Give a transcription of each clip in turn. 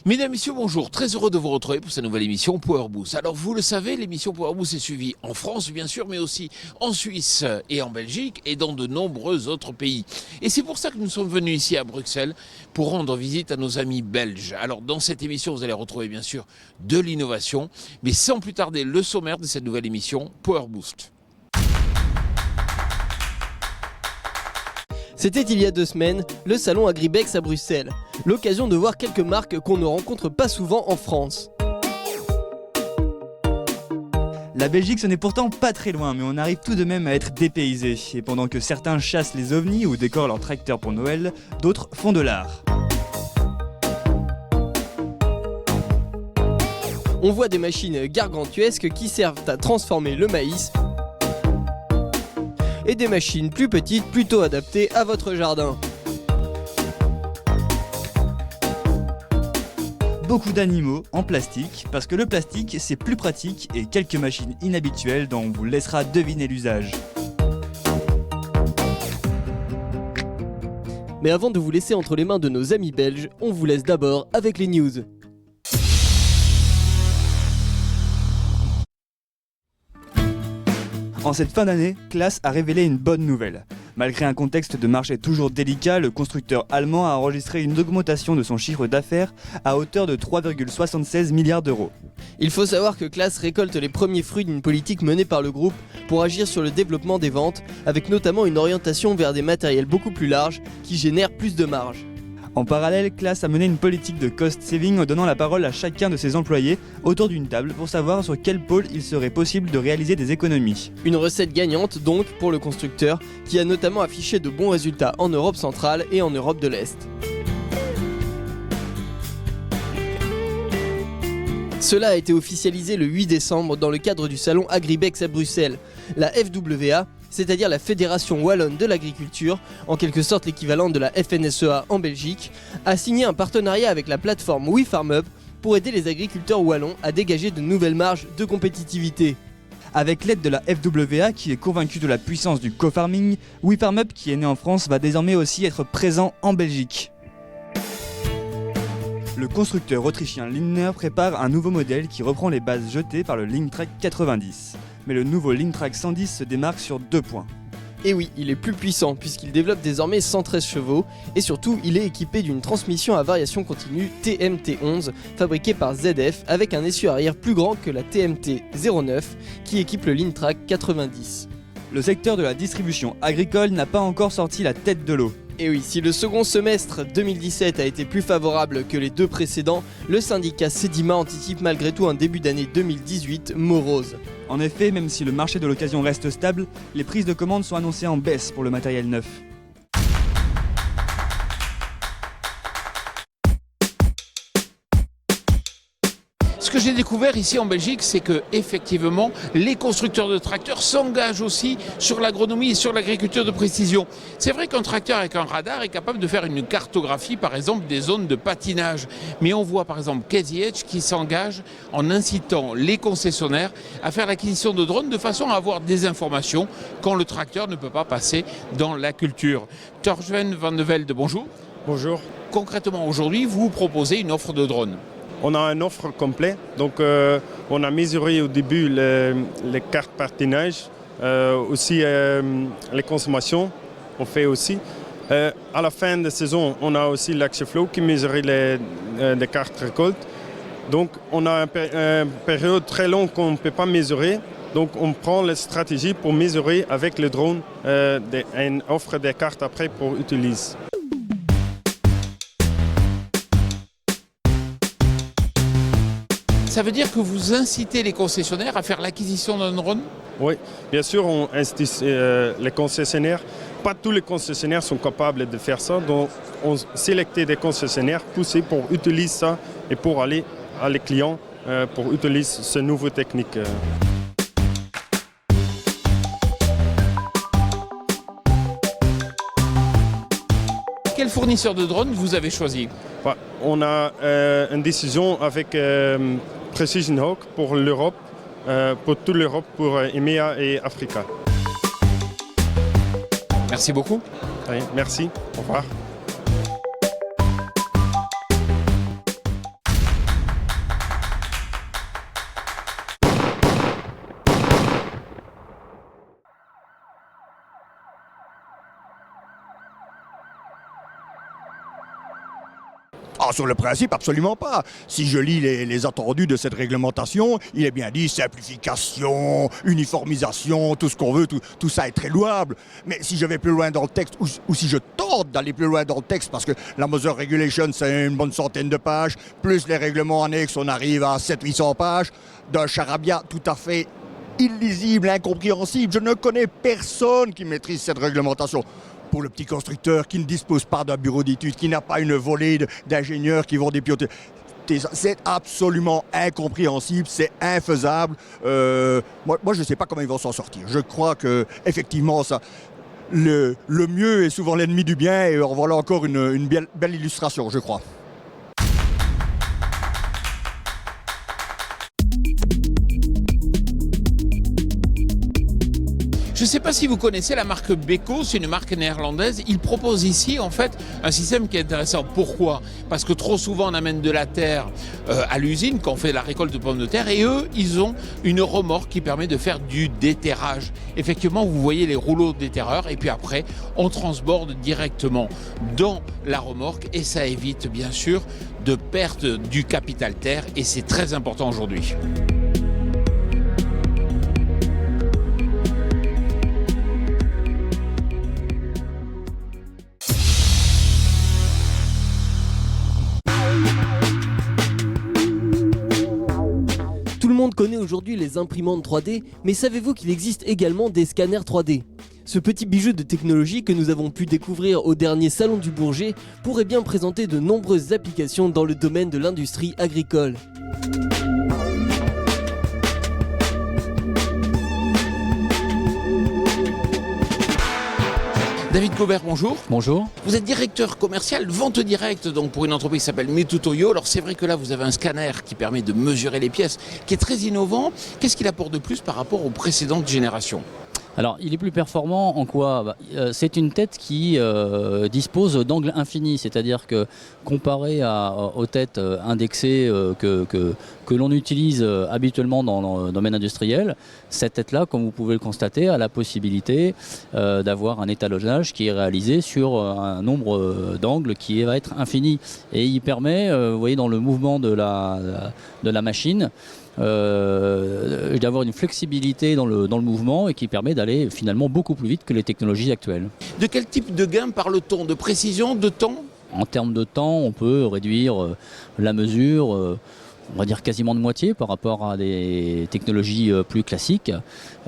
Mesdames, Messieurs, bonjour. Très heureux de vous retrouver pour cette nouvelle émission Power Boost. Alors, vous le savez, l'émission Power Boost est suivie en France, bien sûr, mais aussi en Suisse et en Belgique et dans de nombreux autres pays. Et c'est pour ça que nous sommes venus ici à Bruxelles pour rendre visite à nos amis belges. Alors, dans cette émission, vous allez retrouver, bien sûr, de l'innovation, mais sans plus tarder, le sommaire de cette nouvelle émission Power Boost. C'était il y a 2 semaines, le salon Agribex à Bruxelles. L'occasion de voir quelques marques qu'on ne rencontre pas souvent en France. La Belgique, ce n'est pourtant pas très loin, mais on arrive tout de même à être dépaysé. Et pendant que certains chassent les ovnis ou décorent leurs tracteurs pour Noël, d'autres font de l'art. On voit des machines gargantuesques qui servent à transformer le maïs et des machines plus petites, plutôt adaptées à votre jardin. Beaucoup d'animaux en plastique, parce que le plastique c'est plus pratique, et quelques machines inhabituelles dont on vous laissera deviner l'usage. Mais avant de vous laisser entre les mains de nos amis belges, on vous laisse d'abord avec les news. En cette fin d'année, Claas a révélé une bonne nouvelle. Malgré un contexte de marché toujours délicat, le constructeur allemand a enregistré une augmentation de son chiffre d'affaires à hauteur de 3,76 milliards d'euros. Il faut savoir que Claas récolte les premiers fruits d'une politique menée par le groupe pour agir sur le développement des ventes, avec notamment une orientation vers des matériels beaucoup plus larges qui génèrent plus de marge. En parallèle, Claas a mené une politique de cost saving en donnant la parole à chacun de ses employés autour d'une table pour savoir sur quel pôle il serait possible de réaliser des économies. Une recette gagnante donc pour le constructeur qui a notamment affiché de bons résultats en Europe centrale et en Europe de l'Est. Cela a été officialisé le 8 décembre dans le cadre du salon Agribex à Bruxelles. La FWA, c'est-à-dire la Fédération Wallonne de l'Agriculture, en quelque sorte l'équivalent de la FNSEA en Belgique, a signé un partenariat avec la plateforme WeFarmUp pour aider les agriculteurs wallons à dégager de nouvelles marges de compétitivité. Avec l'aide de la FWA qui est convaincue de la puissance du co-farming, WeFarmUp qui est né en France va désormais aussi être présent en Belgique. Le constructeur autrichien Lindner prépare un nouveau modèle qui reprend les bases jetées par le Lintrac 90. Mais le nouveau Lintrac 110 se démarque sur 2 points. Et oui, il est plus puissant puisqu'il développe désormais 113 chevaux et surtout il est équipé d'une transmission à variation continue TMT11 fabriquée par ZF avec un essieu arrière plus grand que la TMT 09 qui équipe le Lintrac 90. Le secteur de la distribution agricole n'a pas encore sorti la tête de l'eau. Et oui, si le second semestre 2017 a été plus favorable que les 2 précédents, le syndicat Sedima anticipe malgré tout un début d'année 2018 morose. En effet, même si le marché de l'occasion reste stable, les prises de commandes sont annoncées en baisse pour le matériel neuf. Ce que j'ai découvert ici en Belgique, c'est que effectivement, les constructeurs de tracteurs s'engagent aussi sur l'agronomie et sur l'agriculture de précision. C'est vrai qu'un tracteur avec un radar est capable de faire une cartographie, par exemple, des zones de patinage. Mais on voit par exemple Casey Edge qui s'engage en incitant les concessionnaires à faire l'acquisition de drones de façon à avoir des informations quand le tracteur ne peut pas passer dans la culture. Torgven van de Velde, bonjour. Bonjour. Concrètement, aujourd'hui, vous proposez une offre de drones. On a une offre complète. Donc, on a mesuré au début les cartes patinage, aussi les consommations, on fait aussi. À la fin de saison, on a aussi l'AxioFlow qui mesure les cartes récoltes. Donc, on a une période très longue qu'on ne peut pas mesurer. Donc, on prend les stratégies pour mesurer avec le drone et on offre des cartes après pour utiliser. Ça veut dire que vous incitez les concessionnaires à faire l'acquisition d'un drone ? Oui, bien sûr, on incite les concessionnaires. Pas tous les concessionnaires sont capables de faire ça. Donc, on sélecte des concessionnaires poussés pour utiliser ça et pour aller à les clients pour utiliser ce nouveau technique. Quel fournisseur de drones vous avez choisi ? On a une décision avec Precision Hawk pour l'Europe, pour toute l'Europe, pour EMEA et Africa. Merci beaucoup. Oui, merci, au revoir. Ah, sur le principe, absolument pas. Si je lis les attendus de cette réglementation, il est bien dit simplification, uniformisation, tout ce qu'on veut, tout ça est très louable. Mais si je vais plus loin dans le texte, ou si je tente d'aller plus loin dans le texte, parce que la Mother Regulation, c'est une bonne centaine de pages, plus les règlements annexes, on arrive à 700-800 pages, d'un charabia tout à fait illisible, incompréhensible. Je ne connais personne qui maîtrise cette réglementation. Pour le petit constructeur qui ne dispose pas d'un bureau d'études, qui n'a pas une volée d'ingénieurs qui vont dépioter. C'est absolument incompréhensible, c'est infaisable. Moi, je ne sais pas comment ils vont s'en sortir. Je crois que effectivement, le mieux est souvent l'ennemi du bien, et voilà encore une belle illustration, je crois. Je ne sais pas si vous connaissez la marque Beko, c'est une marque néerlandaise. Ils proposent ici en fait un système qui est intéressant. Pourquoi ? Parce que trop souvent on amène de la terre à l'usine quand on fait la récolte de pommes de terre, et eux ils ont une remorque qui permet de faire du déterrage. Effectivement, vous voyez les rouleaux de déterreur, et puis après on transborde directement dans la remorque, et ça évite bien sûr de perte du capital terre, et c'est très important aujourd'hui. Tout le monde connaît aujourd'hui les imprimantes 3D, mais savez-vous qu'il existe également des scanners 3D ? Ce petit bijou de technologie que nous avons pu découvrir au dernier Salon du Bourget pourrait bien présenter de nombreuses applications dans le domaine de l'industrie agricole. David Gobert, bonjour. Bonjour. Vous êtes directeur commercial vente directe donc pour une entreprise qui s'appelle Mitutoyo. Alors c'est vrai que là vous avez un scanner qui permet de mesurer les pièces, qui est très innovant. Qu'est-ce qu'il apporte de plus par rapport aux précédentes générations ? Alors, il est plus performant en quoi ? C'est une tête qui dispose d'angles infinis, c'est-à-dire que comparé aux têtes indexées que l'on utilise habituellement dans le domaine industriel, cette tête-là, comme vous pouvez le constater, a la possibilité d'avoir un étalonnage qui est réalisé sur un nombre d'angles qui va être infini. Et il permet, vous voyez, dans le mouvement de la machine, d'avoir une flexibilité dans le mouvement, et qui permet d'aller finalement beaucoup plus vite que les technologies actuelles. De quel type de gain parle-t-on ? De précision, de temps ? En termes de temps, on peut réduire la mesure, on va dire quasiment de moitié par rapport à des technologies plus classiques.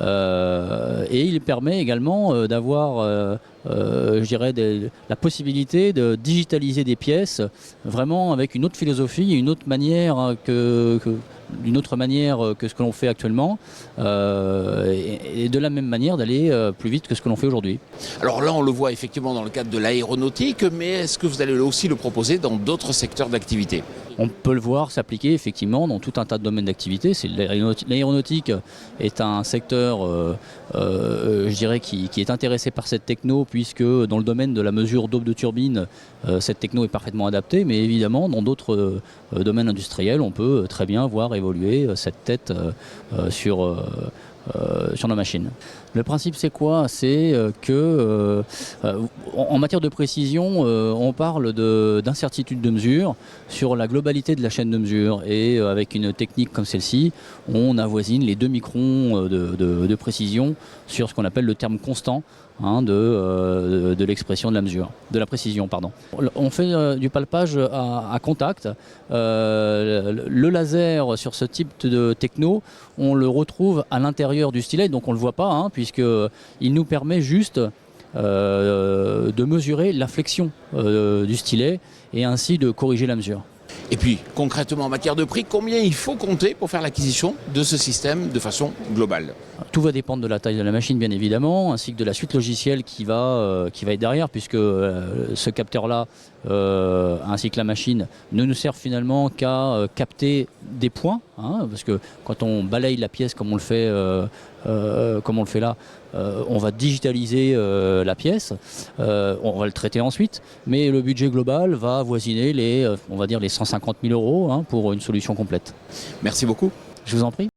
Et il permet également d'avoir je dirais la possibilité de digitaliser des pièces vraiment avec une autre philosophie, une autre manière d'une autre manière que ce que l'on fait actuellement, et de la même manière d'aller plus vite que ce que l'on fait aujourd'hui. Alors là, on le voit effectivement dans le cadre de l'aéronautique, mais est-ce que vous allez aussi le proposer dans d'autres secteurs d'activité ? On peut le voir s'appliquer effectivement dans tout un tas de domaines d'activité. L'aéronautique est un secteur, je dirais, qui est intéressé par cette techno, puisque dans le domaine de la mesure d'aube de turbine, cette techno est parfaitement adaptée, mais évidemment dans d'autres domaines industriels, on peut très bien voir évoluer cette tête sur nos machines. Le principe, c'est quoi ? C'est que en matière de précision, on parle d'incertitude de mesure sur la globalité de la chaîne de mesure, et avec une technique comme celle-ci, on avoisine les 2 microns de précision sur ce qu'on appelle le terme constant de l'expression de la mesure, de la précision, pardon. On fait du palpage à contact. Le laser sur ce type de techno, on le retrouve à l'intérieur du stylet, donc on ne le voit pas, puisqu'il nous permet juste de mesurer la flexion du stylet, et ainsi de corriger la mesure. Et puis, concrètement, en matière de prix, combien il faut compter pour faire l'acquisition de ce système de façon globale ? Tout va dépendre de la taille de la machine, bien évidemment, ainsi que de la suite logicielle qui va être derrière, puisque ce capteur-là, ainsi que la machine, ne nous servent finalement qu'à capter des points, parce que quand on balaye la pièce comme on le fait là, on va digitaliser la pièce, on va le traiter ensuite, mais le budget global va avoisiner les 150 000 € pour une solution complète. Merci beaucoup. Je vous en prie.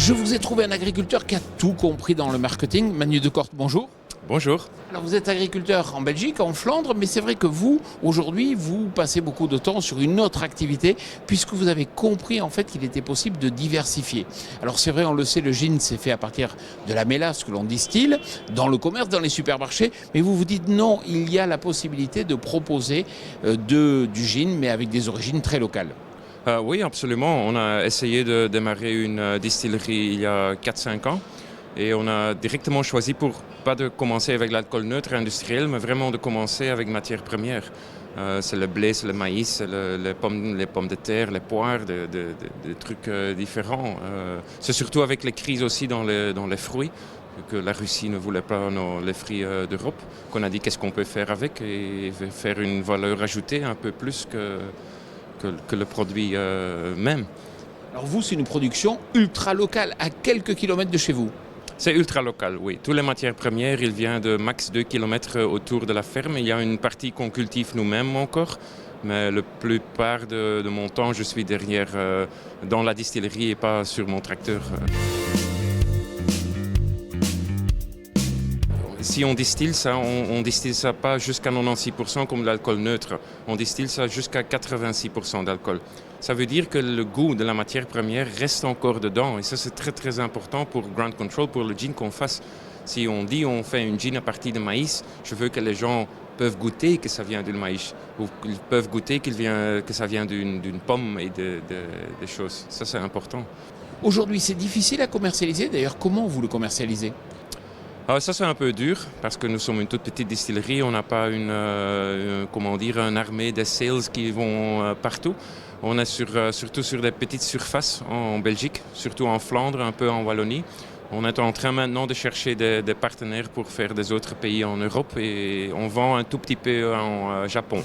Je vous ai trouvé un agriculteur qui a tout compris dans le marketing. Manu Decorte, bonjour. Bonjour. Alors vous êtes agriculteur en Belgique, en Flandre, mais c'est vrai que vous, aujourd'hui, vous passez beaucoup de temps sur une autre activité, puisque vous avez compris en fait qu'il était possible de diversifier. Alors c'est vrai, on le sait, le gin c'est fait à partir de la mélasse que l'on distille dans le commerce, dans les supermarchés, mais vous vous dites non, il y a la possibilité de proposer du gin, mais avec des origines très locales. Oui, absolument. On a essayé de démarrer une distillerie il y a 4-5 ans. Et on a directement choisi pour pas de commencer avec l'alcool neutre industriel, mais vraiment de commencer avec matières premières. C'est le blé, c'est le maïs, c'est les pommes de terre, les poires, des trucs différents. C'est surtout avec les crises aussi dans les fruits, que la Russie ne voulait pas les fruits d'Europe, qu'on a dit qu'est-ce qu'on peut faire avec et faire une valeur ajoutée un peu plus que le produit même. Alors vous, c'est une production ultra locale, à quelques kilomètres de chez vous. C'est ultra local, oui. Toutes les matières premières, il vient de max 2 km autour de la ferme. Il y a une partie qu'on cultive nous-mêmes encore, mais la plupart de mon temps, je suis derrière dans la distillerie et pas sur mon tracteur. Si on distille ça, on distille ça pas jusqu'à 96% comme l'alcool neutre. On distille ça jusqu'à 86% d'alcool. Ça veut dire que le goût de la matière première reste encore dedans. Et ça, c'est très très important pour Ground Control, pour le gin qu'on fasse. Si on dit on fait une gin à partir de maïs, je veux que les gens peuvent goûter que ça vient du maïs. Ou qu'ils peuvent goûter que ça vient d'une pomme et des choses. Ça, c'est important. Aujourd'hui, c'est difficile à commercialiser. D'ailleurs, comment vous le commercialisez ? Alors ça c'est un peu dur parce que nous sommes une toute petite distillerie, on n'a pas une armée de sales qui vont partout. On est surtout sur des petites surfaces en Belgique, surtout en Flandre, un peu en Wallonie. On est en train maintenant de chercher des partenaires pour faire des autres pays en Europe et on vend un tout petit peu en Japon.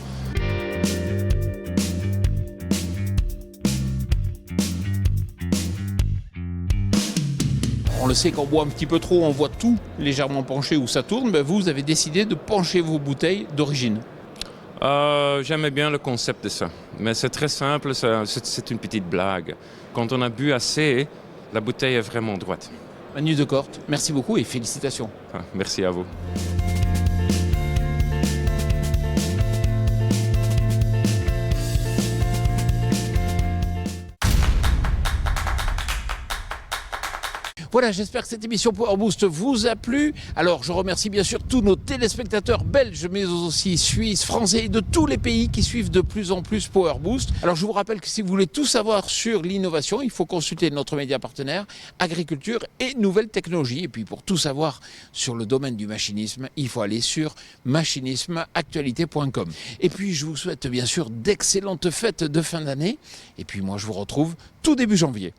On le sait, quand on boit un petit peu trop, on voit tout légèrement penché ou ça tourne. Ben vous avez décidé de pencher vos bouteilles d'origine. J'aimais bien le concept de ça, mais c'est très simple, c'est une petite blague. Quand on a bu assez, la bouteille est vraiment droite. Manu Decorte, merci beaucoup et félicitations. Merci à vous. Voilà, j'espère que cette émission Power Boost vous a plu. Alors, je remercie bien sûr tous nos téléspectateurs belges, mais aussi suisses, français et de tous les pays qui suivent de plus en plus Power Boost. Alors, je vous rappelle que si vous voulez tout savoir sur l'innovation, il faut consulter notre média partenaire Agriculture et Nouvelles Technologies. Et puis, pour tout savoir sur le domaine du machinisme, il faut aller sur machinismeactualité.com. Et puis, je vous souhaite bien sûr d'excellentes fêtes de fin d'année. Et puis, moi, je vous retrouve tout début janvier.